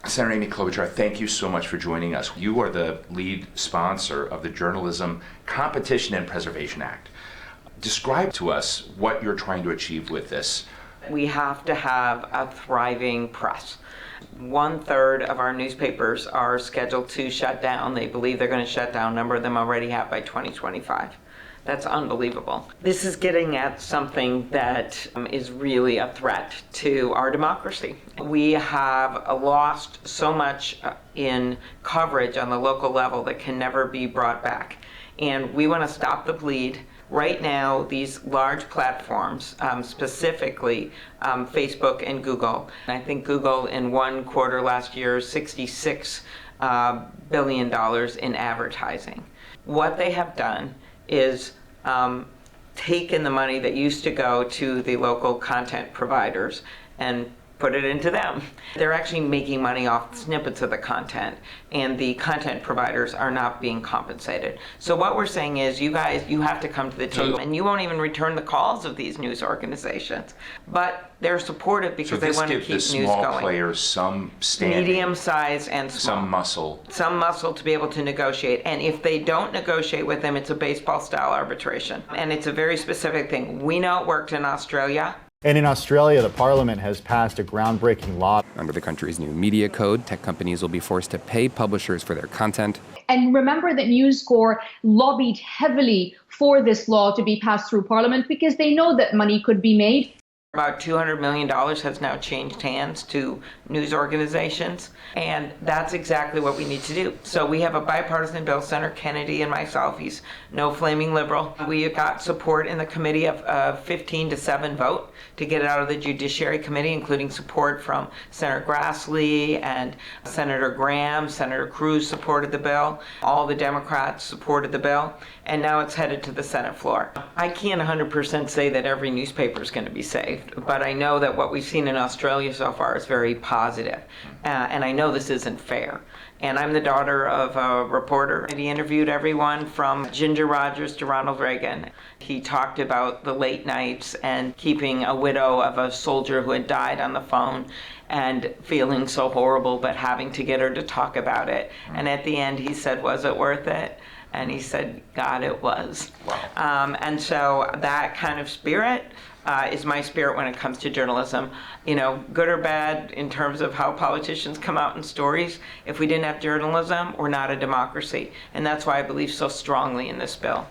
Senator Amy Klobuchar, thank you so much for joining us. You are the lead sponsor of the Journalism Competition and Preservation Act. Describe to us what you're trying to achieve with this. We have to have a thriving press. 1/3 of our newspapers are scheduled to shut down. They believe they're going to shut down. A number of them already have by 2025. That's unbelievable. This is getting at something that is really a threat to our democracy. We have lost so much in coverage on the local level that can never be brought back. And we want to stop the bleed. Right now, these large platforms, specifically Facebook and Google, and I think Google in one quarter last year, $66 billion in advertising. What they have done is taken the money that used to go to the local content providers and put it into them. They're actually making money off snippets of the content, and the content providers are not being compensated. So what we're saying is, you guys, you have to come to the table, and you won't even return the calls of these news organizations. But they're supportive because they want to keep news going. So this gives the small players some standing, medium size and small. Some muscle To be able to negotiate. And if they don't negotiate with them, it's a baseball-style arbitration. And it's a very specific thing. We know it worked in Australia. And in Australia, the parliament has passed a groundbreaking law. Under the country's new media code, tech companies will be forced to pay publishers for their content. And remember that News Corp lobbied heavily for this law to be passed through Parliament because they know that money could be made. About $200 million has now changed hands to news organizations, and that's exactly what we need to do. So we have a bipartisan bill, Senator Kennedy and myself, he's no flaming liberal. We got support in the committee of 15-7 vote to get it out of the Judiciary Committee, including support from Senator Grassley and Senator Graham. Senator Cruz supported the bill. All the Democrats supported the bill, and now it's headed to the Senate floor. I can't 100% say that every newspaper is going to be saved, but I know that what we've seen in Australia so far is very positive. And I know this isn't fair. And I'm the daughter of a reporter. He interviewed everyone from Ginger Rogers to Ronald Reagan. He talked about the late nights and keeping a widow of a soldier who had died on the phone and feeling so horrible, but having to get her to talk about it. And at the end, he said, "Was it worth it?" And he said, "God, it was." Wow. And so that kind of spirit is my spirit when it comes to journalism. You know, good or bad in terms of how politicians come out in stories. If we didn't have journalism, we're not a democracy. And that's why I believe so strongly in this bill.